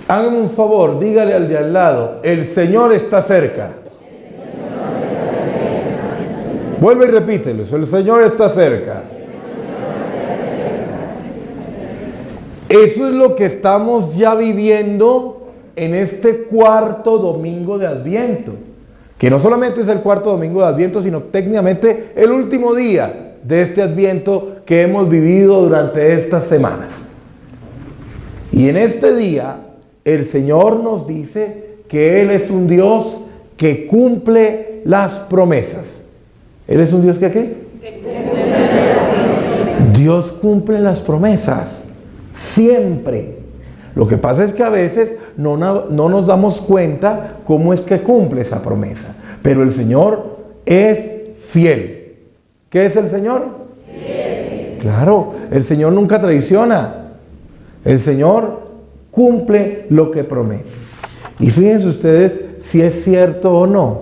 Hágame un favor, dígale al de al lado, el Señor está cerca. Vuelve y repítelo, el Señor está cerca. Eso es lo que estamos ya viviendo en este cuarto domingo de Adviento, que no solamente es el cuarto domingo de Adviento, sino técnicamente el último día de este Adviento que hemos vivido durante estas semanas. Y en este día el Señor nos dice que Él es un Dios que cumple las promesas. ¿Él es un Dios que qué? Dios cumple las promesas, siempre. Lo que pasa es que a veces no nos damos cuenta cómo es que cumple esa promesa. Pero el Señor es fiel. ¿Qué es el Señor? Fiel. Claro, el Señor nunca traiciona. El Señor cumple lo que promete. Y fíjense ustedes si es cierto o no.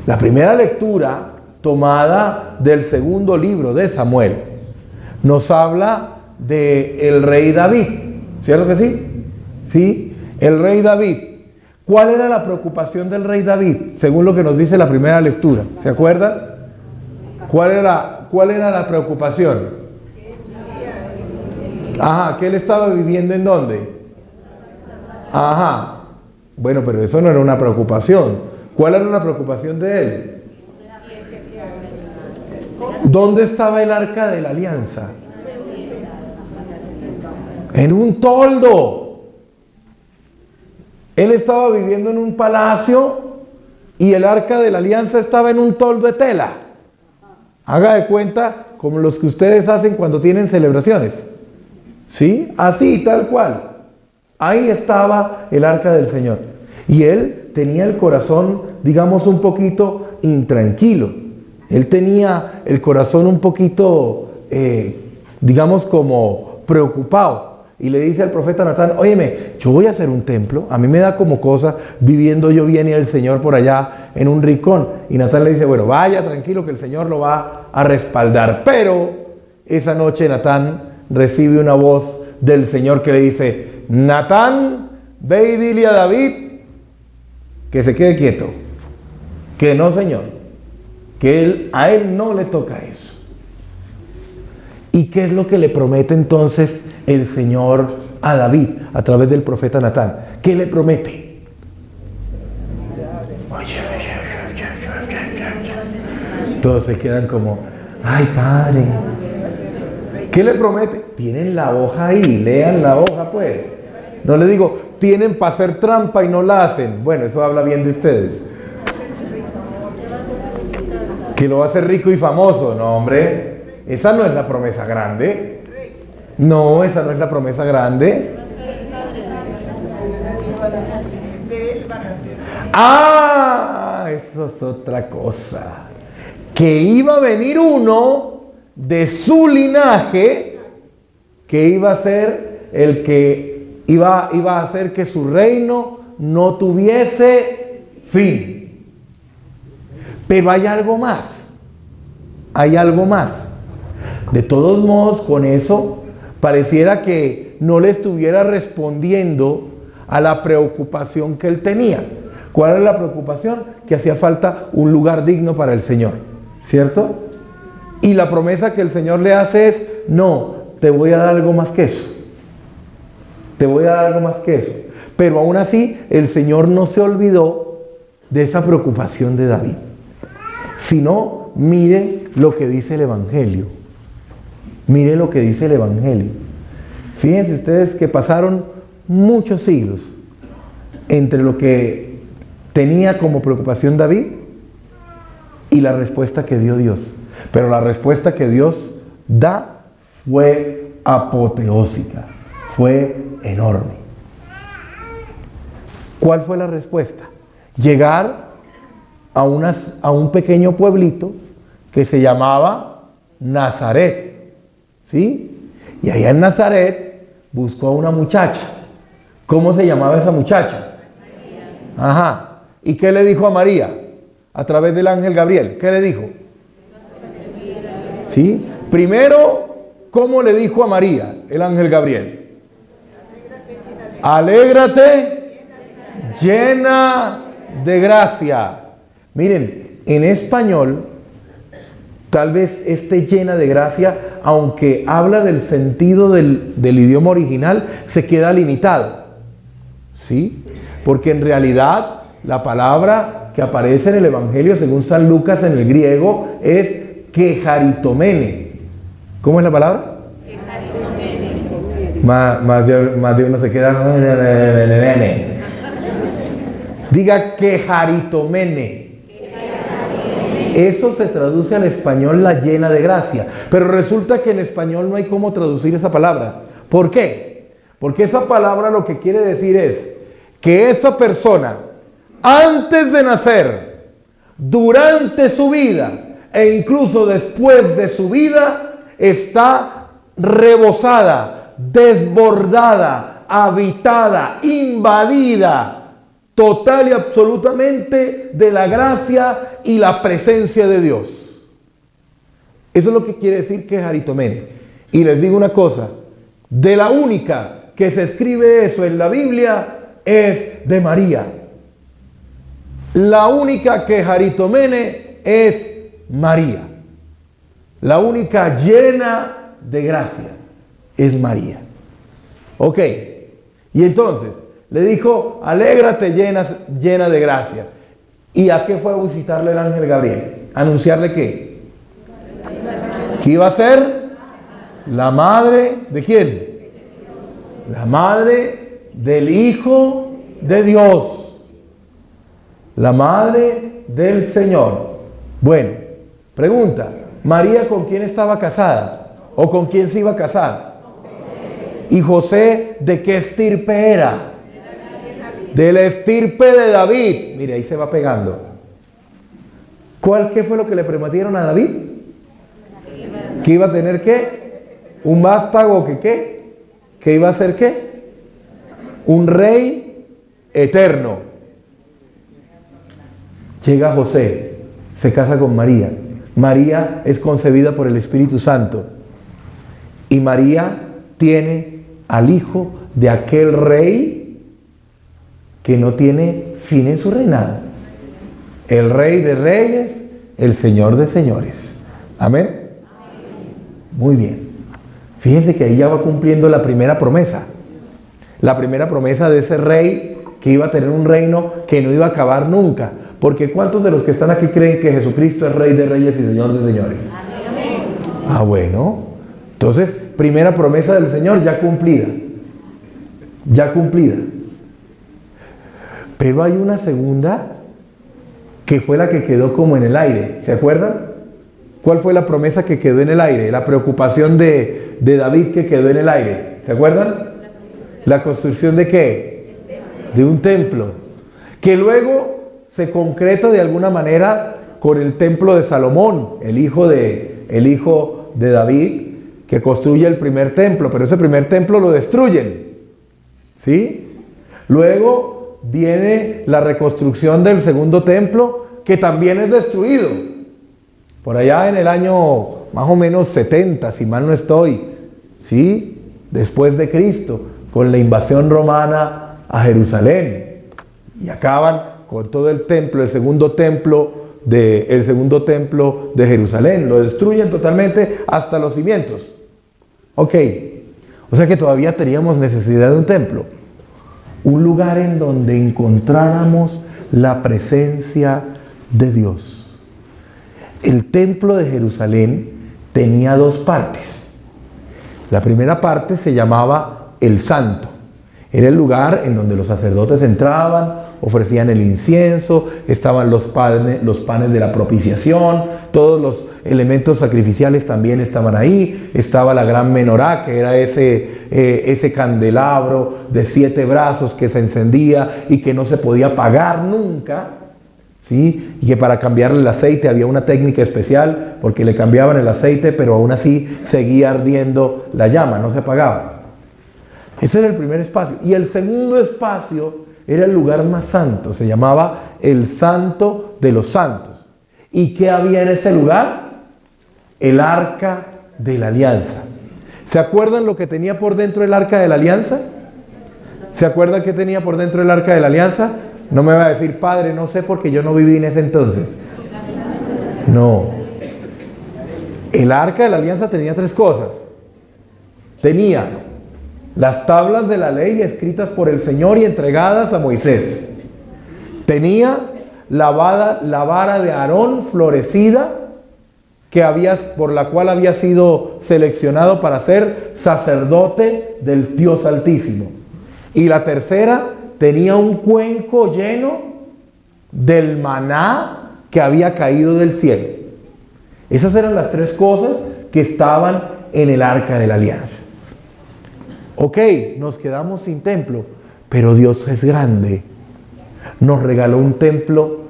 La primera lectura, tomada del segundo libro de Samuel, nos habla del rey David. ¿Cierto que sí? Sí, el rey David. ¿Cuál era la preocupación del rey David? Según lo que nos dice la primera lectura. ¿Se acuerdan? ¿Cuál era la preocupación? Ajá, que él estaba viviendo ¿en dónde? Ajá. Bueno, pero eso no era una preocupación. ¿Cuál era la preocupación de él? ¿Dónde estaba el arca de la alianza? En un toldo. Él estaba viviendo en un palacio y el arca de la alianza estaba en un toldo de tela. Haga de cuenta como los que ustedes hacen cuando tienen celebraciones. ¿Sí? Así, tal cual. Ahí estaba el arca del Señor. Y él tenía el corazón, digamos, un poquito intranquilo. Él tenía el corazón un poquito, digamos, como preocupado. Y le dice al profeta Natán, óyeme, yo voy a hacer un templo. A mí me da como cosa viviendo yo bien y el Señor por allá en un rincón. Y Natán le dice, bueno, vaya tranquilo que el Señor lo va a respaldar. Pero esa noche Natán recibe una voz del Señor que le dice, Natán, ve y dile a David que se quede quieto. Que no, Señor. Que a él no le toca eso. ¿Y qué es lo que le promete entonces el Señor a David a través del profeta Natán? ¿Qué le promete? Todos se quedan como, ay padre, ¿qué le promete? Tienen la hoja ahí, lean la hoja pues. No le digo, tienen para hacer trampa y no la hacen. Bueno, eso habla bien de ustedes. Que lo va a hacer rico y famoso. No, hombre, esa no es la promesa grande. No, esa no es la promesa grande. Ah, eso es otra cosa. Que iba a venir uno de su linaje que iba a ser el que iba a hacer que su reino no tuviese fin. Pero hay algo más. Hay algo más. De todos modos, con eso pareciera que no le estuviera respondiendo a la preocupación que él tenía. ¿Cuál era la preocupación? Que hacía falta un lugar digno para el Señor, ¿cierto? Y la promesa que el Señor le hace es, no, te voy a dar algo más que eso. Te voy a dar algo más que eso. Pero aún así, el Señor no se olvidó de esa preocupación de David. Sino, mire lo que dice el Evangelio. Mire lo que dice el Evangelio. Fíjense ustedes que pasaron muchos siglos entre lo que tenía como preocupación David y la respuesta que dio Dios. Pero la respuesta que Dios da fue apoteósica, fue enorme. ¿Cuál fue la respuesta? Llegar a un pequeño pueblito que se llamaba Nazaret, ¿sí? Y allá en Nazaret buscó a una muchacha. ¿Cómo se llamaba esa muchacha? María. Ajá. ¿Y qué le dijo a María? A través del ángel Gabriel. ¿Qué le dijo? ¿Sí? Primero, ¿cómo le dijo a María el ángel Gabriel? Alégrate, llena de gracia. Miren, en español, tal vez esté llena de gracia, aunque habla del sentido del idioma original, se queda limitado. ¿Sí? Porque en realidad la palabra que aparece en el Evangelio según San Lucas en el griego es quejaritomene. ¿Cómo es la palabra? Más de uno se queda. Diga quejaritomene. Eso se traduce al español la llena de gracia. Pero resulta que en español no hay cómo traducir esa palabra. ¿Por qué? Porque esa palabra lo que quiere decir es que esa persona, antes de nacer, durante su vida e incluso después de su vida, está rebosada, desbordada, habitada, invadida, total y absolutamente de la gracia y la presencia de Dios. Eso es lo que quiere decir quejaritomene. Y les digo una cosa, de la única que se escribe eso en la Biblia es de María. La única quejaritomene es María. La única llena de gracia es María. Ok, y entonces le dijo, alégrate llena de gracia. ¿Y a qué fue a visitarle el ángel Gabriel? ¿Anunciarle qué? ¿Que iba a ser la madre de quién? La madre del Hijo de Dios. La madre del Señor. Bueno, pregunta, ¿María con quién estaba casada? ¿O con quién se iba a casar? ¿Y José de qué estirpe era? De la estirpe de David. Mire, ahí se va pegando. ¿Qué fue lo que le prometieron a David? ¿Que iba a tener qué? ¿Un vástago que qué? ¿Que iba a ser qué? Un rey eterno. Llega José, se casa con María. María es concebida por el Espíritu Santo. Y María tiene al hijo de aquel rey que no tiene fin en su reinado. El Rey de Reyes, el Señor de Señores. Amén. Muy bien. Fíjense que ahí ya va cumpliendo la primera promesa. La primera promesa de ese rey que iba a tener un reino que no iba a acabar nunca. Porque ¿cuántos de los que están aquí creen que Jesucristo es Rey de Reyes y Señor de Señores? Amén. Ah, bueno. Entonces, primera promesa del Señor ya cumplida. Ya cumplida. Pero hay una segunda que fue la que quedó como en el aire. ¿Se acuerdan? ¿Cuál fue la promesa que quedó en el aire? La preocupación de David que quedó en el aire. ¿Se acuerdan? ¿La construcción de qué? De un templo. Que luego se concreta de alguna manera con el templo de Salomón, el hijo de David, que construye el primer templo. Pero ese primer templo lo destruyen. ¿Sí? Luego viene la reconstrucción del segundo templo, que también es destruido. Por allá en el año más o menos 70, si mal no estoy, ¿sí? Después de Cristo, con la invasión romana a Jerusalén. Y acaban con todo el templo, el segundo templo de Jerusalén. Lo destruyen totalmente hasta los cimientos. Ok, o sea que todavía teníamos necesidad de un templo. Un lugar en donde encontráramos la presencia de Dios. El templo de Jerusalén tenía dos partes. La primera parte se llamaba el Santo. Era el lugar en donde los sacerdotes entraban, ofrecían el incienso, estaban los panes de la propiciación, todos los elementos sacrificiales también estaban ahí. Estaba la gran menorá, que era ese candelabro de 7 brazos que se encendía y que no se podía apagar nunca. ¿Sí? Y que para cambiarle el aceite había una técnica especial, porque le cambiaban el aceite, pero aún así seguía ardiendo la llama, no se apagaba. Ese era el primer espacio. Y el segundo espacio era el lugar más santo, se llamaba el Santo de los Santos. ¿Y qué había en ese lugar? El Arca de la Alianza. ¿Se acuerdan lo que tenía por dentro el Arca de la Alianza? ¿Se acuerda qué tenía por dentro el arca de la alianza? No me va a decir, padre, no sé porque yo no viví en ese entonces. No. El arca de la alianza tenía 3 cosas. Tenía las tablas de la ley escritas por el Señor y entregadas a Moisés. Tenía la vara de Aarón florecida, por la cual había sido seleccionado para ser sacerdote del Dios Altísimo. Y la tercera, tenía un cuenco lleno del maná que había caído del cielo. Esas eran las 3 cosas que estaban en el arca de la alianza. Ok, nos quedamos sin templo, pero Dios es grande. Nos regaló un templo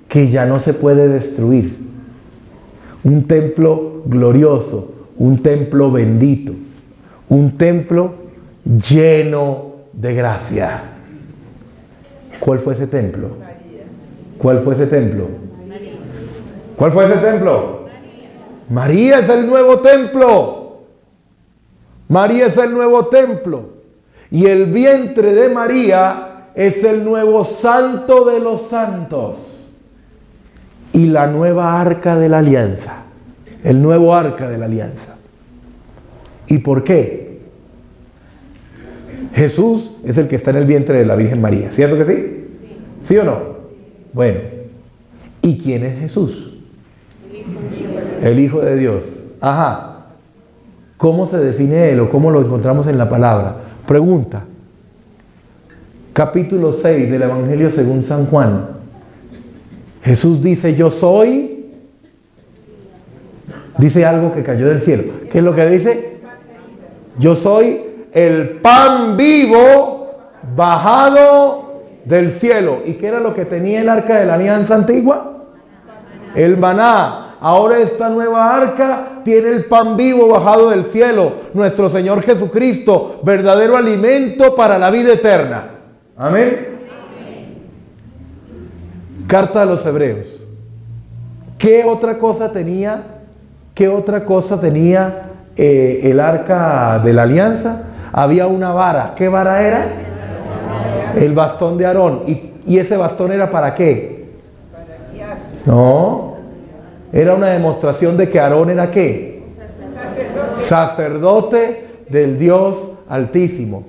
que ya no se puede destruir. Un templo glorioso, un templo bendito, un templo lleno de gracia. ¿Cuál fue ese templo? ¿Cuál fue ese templo? ¿Cuál fue ese templo? María es el nuevo templo. María es el nuevo templo. Y el vientre de María es el nuevo santo de los santos. Y la nueva arca de la alianza. El nuevo arca de la alianza. ¿Y por qué? Jesús es el que está en el vientre de la Virgen María. ¿Cierto que sí? ¿Sí o no? Bueno. ¿Y quién es Jesús? El Hijo de Dios. Ajá. ¿Cómo se define Él o cómo lo encontramos en la palabra? Pregunta. Capítulo 6 del Evangelio según San Juan. Jesús dice, yo soy. Dice algo que cayó del cielo. ¿Qué es lo que dice? Yo soy el pan vivo bajado del cielo. ¿Y qué era lo que tenía el arca de la alianza antigua? El maná. Ahora esta nueva arca tiene el pan vivo bajado del cielo. Nuestro Señor Jesucristo, verdadero alimento para la vida eterna. Amén. Carta a los Hebreos. ¿Qué otra cosa tenía? ¿Qué otra cosa tenía el arca de la alianza? Había una vara. ¿Qué vara era? El bastón de Aarón. ¿Y ese bastón era para qué? No. Era una demostración de que Aarón era ¿qué? Sacerdote del Dios Altísimo.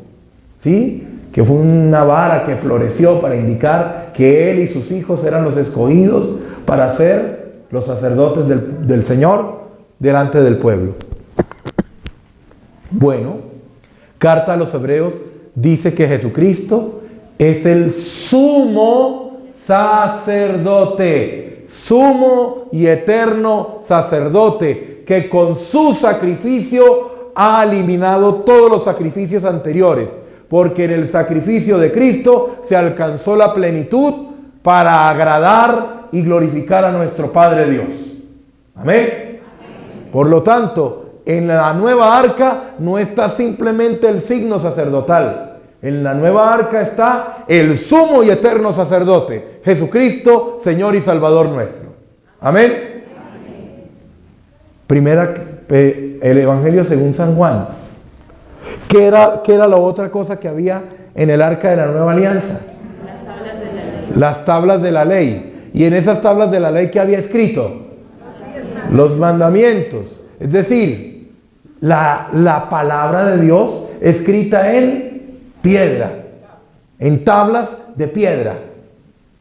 ¿Sí? Que fue una vara que floreció para indicar que él y sus hijos eran los escogidos para ser los sacerdotes del Señor delante del pueblo. Bueno, carta a los Hebreos dice que Jesucristo es el sumo sacerdote, sumo y eterno sacerdote, que con su sacrificio ha eliminado todos los sacrificios anteriores, porque en el sacrificio de Cristo se alcanzó la plenitud para agradar y glorificar a nuestro Padre Dios. Amén. Por lo tanto, en la nueva arca no está simplemente el signo sacerdotal. En la nueva arca está el sumo y eterno sacerdote, Jesucristo, Señor y Salvador nuestro. Amén. Primera, el Evangelio según San Juan. ¿Qué era la otra cosa que había en el arca de la nueva alianza? Las tablas de la ley. Y en esas tablas de la ley, ¿qué había escrito? Los mandamientos. Es decir, la palabra de Dios escrita en piedra, en tablas de piedra.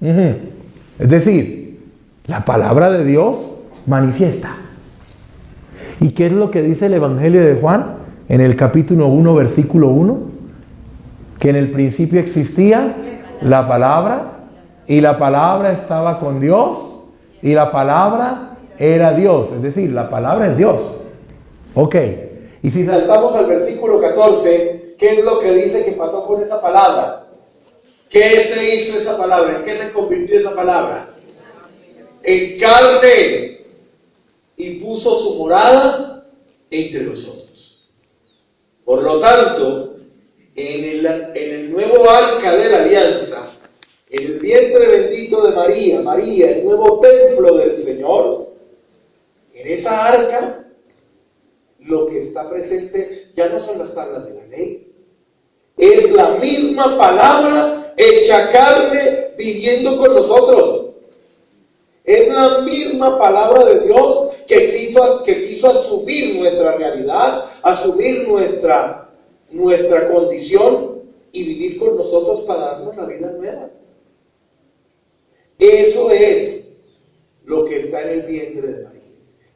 Es decir, la palabra de Dios manifiesta. ¿Y qué es lo que dice el Evangelio de Juan? En el capítulo 1, versículo 1, que en el principio existía la palabra, y la palabra estaba con Dios, y la palabra era Dios. Es decir, la palabra es Dios. Ok. Y si saltamos al versículo 14, ¿qué es lo que dice que pasó con esa palabra? ¿Qué se hizo esa palabra? ¿En qué se convirtió esa palabra? En carne, y puso su morada entre nosotros. Por lo tanto, en el nuevo arca de la alianza, en el vientre bendito de María, el nuevo templo del Señor, en esa arca, lo que está presente ya no son las tablas de la ley, es la misma palabra hecha carne viviendo con nosotros. Es la misma palabra de Dios que quiso asumir nuestra realidad, asumir nuestra condición y vivir con nosotros para darnos la vida nueva. Eso es lo que está en el vientre de María.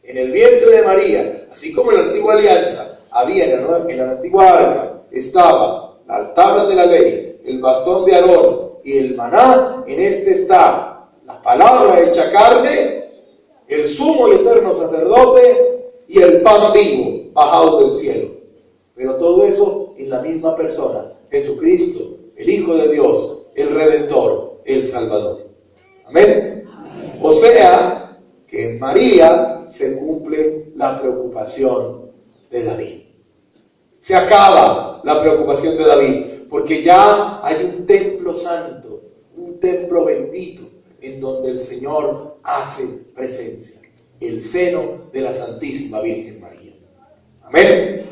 En el vientre de María, así como en la antigua alianza, había en la antigua arca, estaba las tablas de la ley, el bastón de Aarón y el maná. En este está la palabra hecha carne, el sumo y eterno sacerdote y el pan vivo bajado del cielo. Pero todo eso en la misma persona, Jesucristo, el Hijo de Dios, el Redentor, el Salvador. Amén. Amén. O sea, que en María se cumple la preocupación de David. Se acaba la preocupación de David, porque ya hay un templo santo, un templo bendito, en donde el Señor hace presencia, el seno de la Santísima Virgen María. Amén.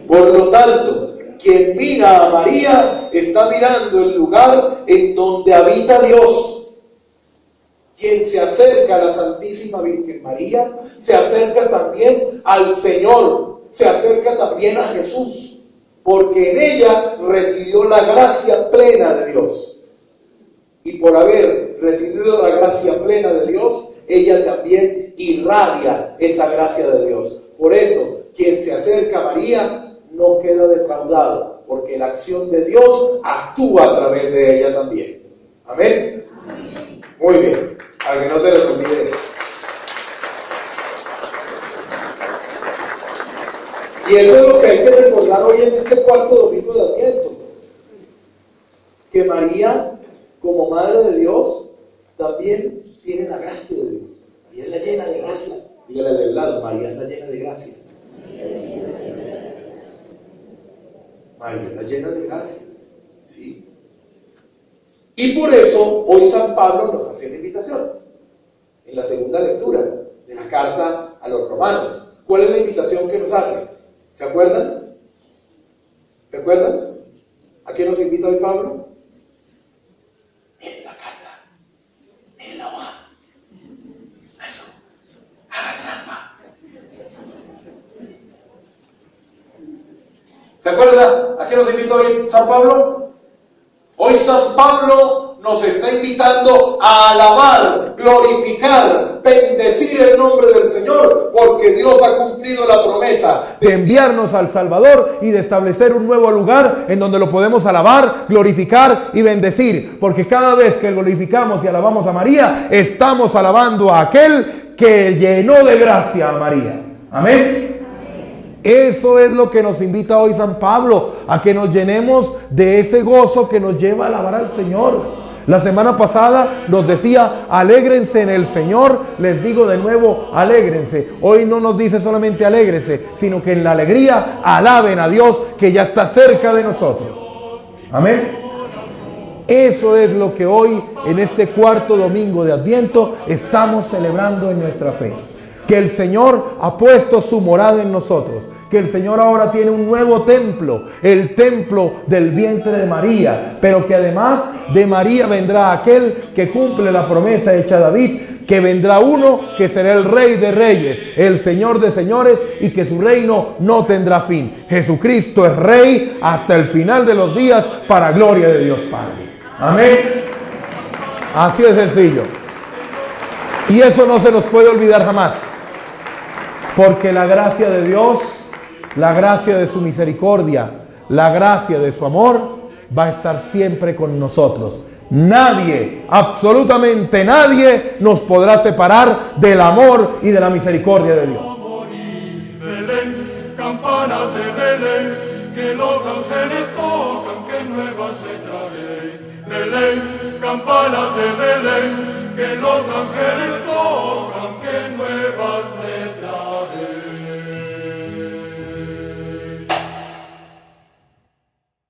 Por lo tanto, quien mira a María está mirando el lugar en donde habita Dios. Quien se acerca a la Santísima Virgen María, se acerca también al Señor, se acerca también a Jesús, porque en ella recibió la gracia plena de Dios. Y por haber recibido la gracia plena de Dios, ella también irradia esa gracia de Dios. Por eso, quien se acerca a María no queda defraudado, porque la acción de Dios actúa a través de ella también. ¿Amén? Amén. Muy bien, para que no se les olvide. Y eso es lo que hay que recordar hoy en este cuarto domingo de Adviento. Que María, como Madre de Dios, también tiene la gracia de Dios. María es la llena de gracia. Dígale al lado, María es la llena de gracia. María es la llena de gracia. ¿Sí? Y por eso hoy San Pablo nos hace una invitación. En la segunda lectura de la carta a los romanos. ¿Cuál es la invitación que nos hace? ¿Se acuerdan? ¿Se acuerdan? ¿A qué nos invita hoy Pablo? Miren la carta, miren la hoja. Eso, haga trampa. ¿Se acuerdan? ¿A qué nos invita hoy San Pablo? Hoy San Pablo nos está invitando a alabar, glorificar, bendecir el nombre del Señor, porque Dios ha cumplido la promesa de enviarnos al Salvador y de establecer un nuevo lugar en donde lo podemos alabar, glorificar y bendecir, porque cada vez que glorificamos y alabamos a María, estamos alabando a aquel que llenó de gracia a María. Amén. Eso es lo que nos invita hoy San Pablo, a que nos llenemos de ese gozo que nos lleva a alabar al Señor. La semana pasada nos decía, alégrense en el Señor. Les digo de nuevo, alégrense. Hoy no nos dice solamente alégrense, sino que en la alegría alaben a Dios que ya está cerca de nosotros. Amén. Eso es lo que hoy, en este cuarto domingo de Adviento, estamos celebrando en nuestra fe. Que el Señor ha puesto su morada en nosotros. Que el Señor ahora tiene un nuevo templo, el templo del vientre de María, pero que además de María vendrá aquel que cumple la promesa hecha a David, que vendrá uno que será el Rey de Reyes, el Señor de Señores, y que su reino no tendrá fin. Jesucristo es Rey hasta el final de los días, para gloria de Dios Padre. Amén. Así de sencillo. Y eso no se nos puede olvidar jamás, porque la gracia de Dios, la gracia de su misericordia, la gracia de su amor va a estar siempre con nosotros. Nadie, absolutamente nadie, nos podrá separar del amor y de la misericordia de Dios. Belén, campanas de Belén, que los ángeles tocan, que nuevas me traéis. Belén, campanas de Belén, que los ángeles tocan.